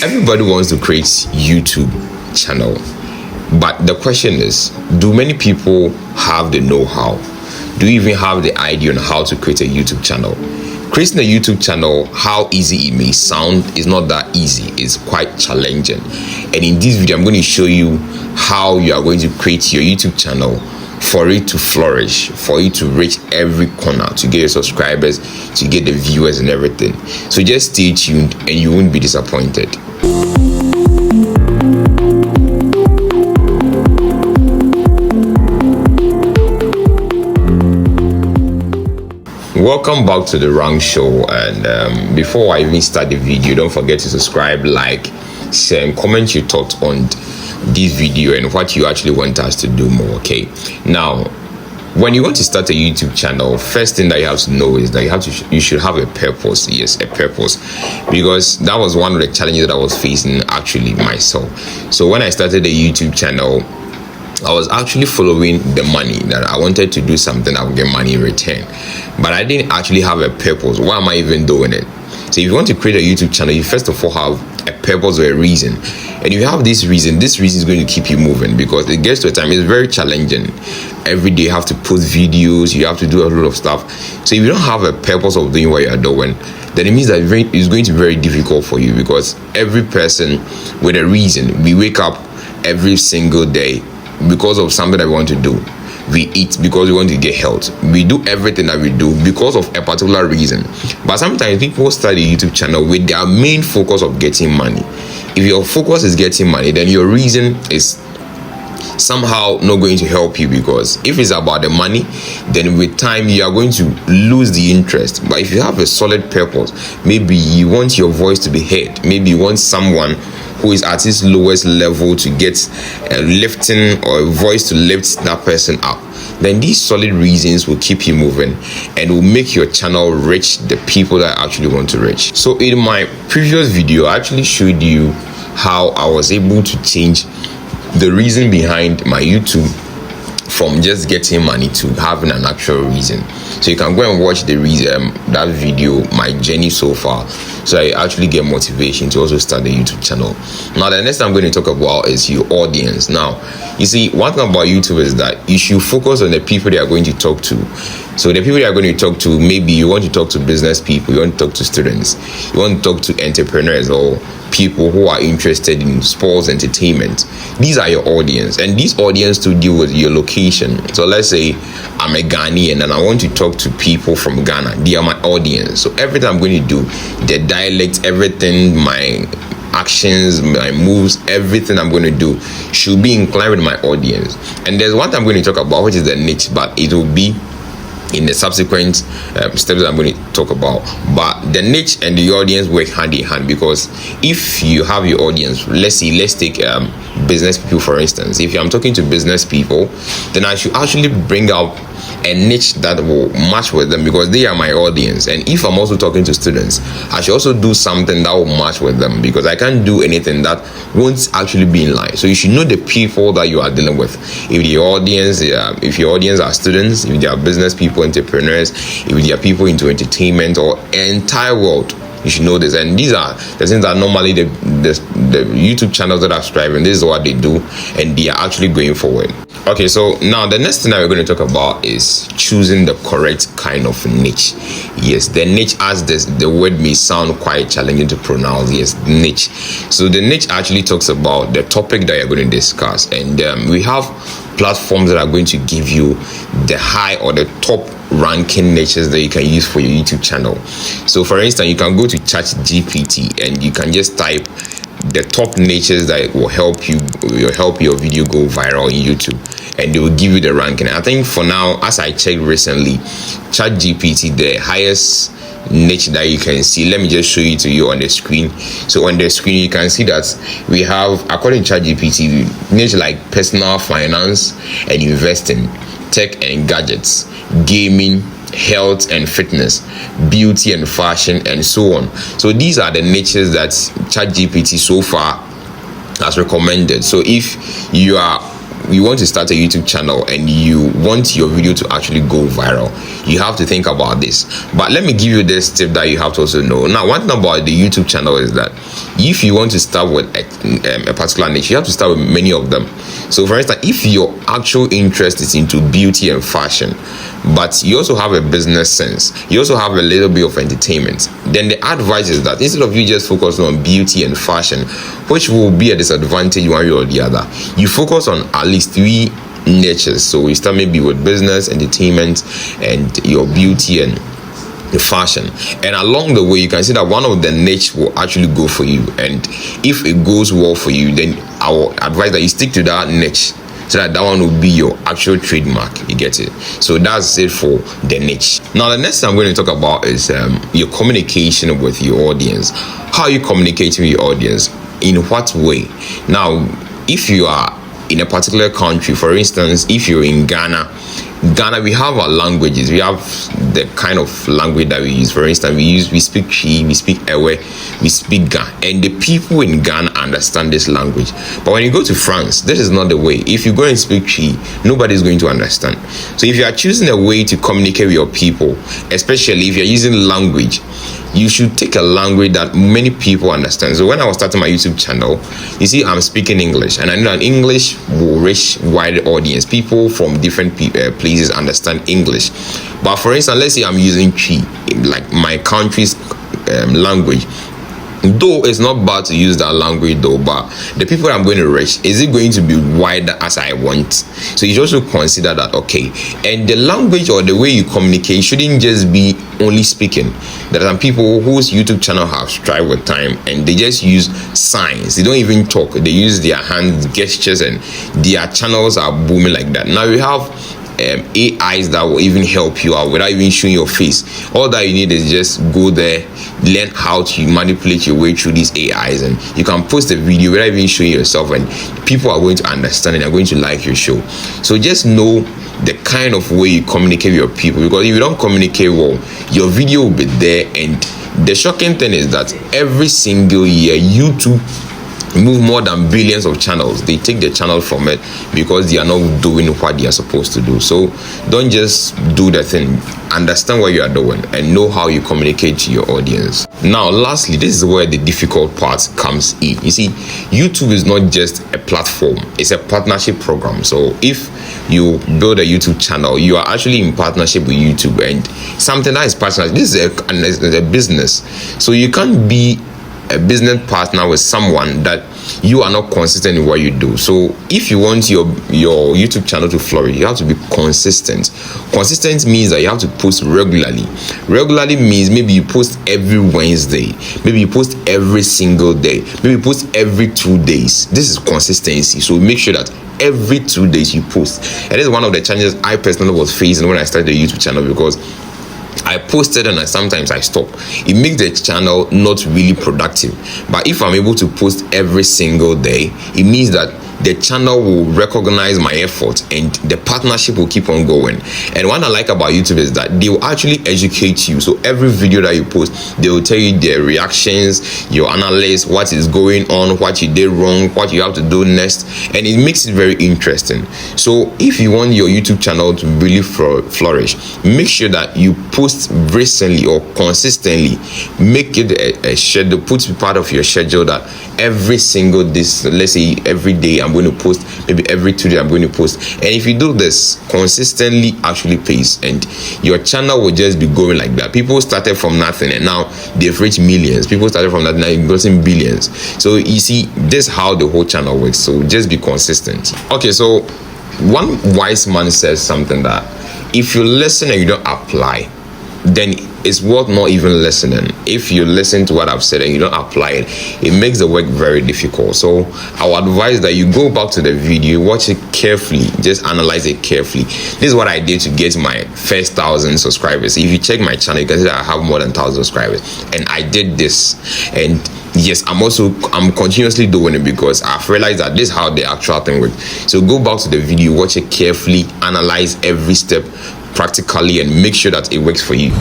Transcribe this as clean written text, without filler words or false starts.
Everybody wants to create YouTube channel, but the question is, do many people have the know-how? Do you even have the idea on how to create a YouTube channel? Creating a YouTube channel, how easy it may sound, is not that easy. It's quite challenging. And in this video, I'm going to show you how you are going to create your YouTube channel for it to flourish, for you to reach every corner, to get your subscribers, to get the viewers and everything. So just stay tuned and you won't be disappointed. Welcome back to the Rank Show, and before I even start the video, don't forget to subscribe, like, share, and comment your thoughts on this video and what you actually want us to do more. Okay, now when you want to start a YouTube channel, first thing that you have to know is that you should have a purpose. Yes, a purpose, because that was one of the challenges that I was facing actually myself. So when I started a YouTube channel, I was actually following the money, that I wanted to do something I would get money in return, but I didn't actually have a purpose. Why am I even doing it? So if you want to create a YouTube channel, you first of all have a purpose or a reason. And if you have this reason is going to keep you moving, because it gets to a time, it's very challenging. Every day you have to post videos, you have to do a lot of stuff. So if you don't have a purpose of doing what you're doing, then it means that it's going to be very difficult for you, because every person with a reason, we wake up every single day because of something that we want to do. We eat because we want to get health. We do everything that we do because of a particular reason. But sometimes people start a YouTube channel with their main focus of getting money. If your focus is getting money, then your reason is somehow not going to help you, because if it's about the money, then with time you are going to lose the interest. But if you have a solid purpose, maybe you want your voice to be heard, maybe you want someone who is at his lowest level to get a lifting or a voice to lift that person up, then these solid reasons will keep you moving and will make your channel reach the people that I actually want to reach. So in my previous video, I actually showed you how I was able to change the reason behind my YouTube from just getting money to having an actual reason. So you can go and watch the reason, that video, my journey so far, so I actually get motivation to also start the YouTube channel. Now the next thing I'm going to talk about is your audience. Now you see, one thing about YouTube is that you should focus on the people they are going to talk to. So the people you are going to talk to, maybe you want to talk to business people, you want to talk to students, you want to talk to entrepreneurs or people who are interested in sports entertainment. These are your audience, and these audience to deal with your location. So let's say I'm a Ghanaian and I want to talk to people from Ghana. They are my audience. So everything I'm going to do, the dialect, everything, my actions, my moves, everything I'm going to do should be in line with my audience. And there's one thing I'm going to talk about, which is the niche, but it will be in the subsequent steps that I'm going to talk about. But the niche and the audience work hand in hand, because if you have your audience, let's take business people for instance. If I'm talking to business people, then I should actually bring out a niche that will match with them, because they are my audience. And if I'm also talking to students, I should also do something that will match with them, because I can't do anything that won't actually be in line. So you should know the people that you are dealing with. If your audience are students, if they are business people, entrepreneurs, if they are people into entertainment or entire world, you should know this. And these are the things that normally the YouTube channels that are striving, this is what they do, and they are actually going forward. Okay, so now the next thing that we're going to talk about is choosing the correct kind of niche. Yes, the niche, as the word may sound quite challenging to pronounce. Yes, niche. So the niche actually talks about the topic that you're going to discuss, and we have platforms that are going to give you the high or the top ranking niches that you can use for your YouTube channel. So for instance, you can go to ChatGPT and you can just type the top niches that will help your video go viral on YouTube, and they will give you the ranking. I think for now, as I checked recently, ChatGPT, the highest niche that you can see, let me just show it to you on the screen. So on the screen you can see that we have, according to ChatGPT, niche like personal finance and investing, tech and gadgets, gaming, health and fitness, beauty and fashion, and so on. So these are the niches that ChatGPT so far has recommended. So if you are you want to start a YouTube channel and you want your video to actually go viral, you have to think about this. But let me give you this tip that you have to also know. Now, one thing about the YouTube channel is that if you want to start with a particular niche, you have to start with many of them. So for instance, if your actual interest is into beauty and fashion, but you also have a business sense, you also have a little bit of entertainment, then the advice is that instead of you just focusing on beauty and fashion, which will be a disadvantage one way or the other, you focus on at least 3 niches. So you start maybe with business, entertainment, and your beauty and the fashion, and along the way you can see that one of the niche will actually go for you, and if it goes well for you, then I will advise that you stick to that niche, so that one will be your actual trademark. You get it? So that's it for the niche. Now the next thing I'm going to talk about is your communication with your audience. How you communicate with your audience, in what way? Now, if you are in a particular country, for instance, if you're in Ghana, we have our languages. We have the kind of language that we use. For instance, we speak Chi, we speak Ewe, we speak Ga, and the people in Ghana understand this language. But when you go to France, this is not the way. If you go and speak Chi, nobody's going to understand. So if you are choosing a way to communicate with your people, especially if you're using language, you should take a language that many people understand. So when I was starting my YouTube channel, you see, I'm speaking English, and I know that English will reach wider audience. People from different places understand English. But for instance, let's say I'm using Chi, like my country's language. Though it's not bad to use that language though, but the people I'm going to reach, is it going to be wider as I want? So you also consider that, okay. And the language or the way you communicate shouldn't just be only speaking. There are some people whose YouTube channel have strived with time and they just use signs. They don't even talk. They use their hand gestures and their channels are booming like that. Now we have AIs that will even help you out without even showing your face. All that you need is just go there, learn how to manipulate your way through these AIs, and you can post a video without even showing yourself, and people are going to understand and are going to like your show. So just know the kind of way you communicate with your people, because if you don't communicate well, your video will be there. And the shocking thing is that every single year YouTube move more than billions of channels. They take the channel from it because they are not doing what they are supposed to do. So don't just do the thing. Understand what you are doing and know how you communicate to your audience. Now lastly, this is where the difficult part comes in. You see, YouTube is not just a platform, it's a partnership program. So if you build a YouTube channel, you are actually in partnership with YouTube, and something that is partnership, this is a business. So you can't be a business partner with someone that you are not consistent in what you do. So if you want your YouTube channel to flourish, you have to be consistent. Consistent means that you have to post regularly. Regularly means maybe you post every Wednesday, maybe you post every single day, maybe you post every 2 days. This is consistency. So make sure that every 2 days you post. And this is one of the challenges I personally was facing when I started the YouTube channel, because I posted and sometimes I stop. It makes the channel not really productive. But if I'm able to post every single day, it means that the channel will recognize my effort and the partnership will keep on going. And what I like about YouTube is that they will actually educate you. So every video that you post, they will tell you their reactions, your analysis, what is going on, what you did wrong, what you have to do next, and it makes it very interesting. So if you want your YouTube channel to really flourish, make sure that you post recently or consistently. Make it a schedule, put it part of your schedule that every single day, let's say every day I'm going to post, maybe every 2 days I'm going to post. And if you do this consistently, actually pays, and your channel will just be going like that. People started from nothing and now they've reached millions. People started from nothing, now you've gotten billions. So you see, this is how the whole channel works. So just be consistent. Okay, so one wise man says something that if you listen and you don't apply, then it's worth not even listening. If you listen to what I've said and you don't apply it, it makes the work very difficult. So I would advise that you go back to the video, watch it carefully, just analyze it carefully. This is what I did to get my first 1,000 subscribers. If you check my channel, you can see that I have more than 1,000 subscribers, and I did this. And yes, I'm continuously doing it because I've realized that this is how the actual thing works. So go back to the video, watch it carefully, analyze every step practically, and make sure that it works for you.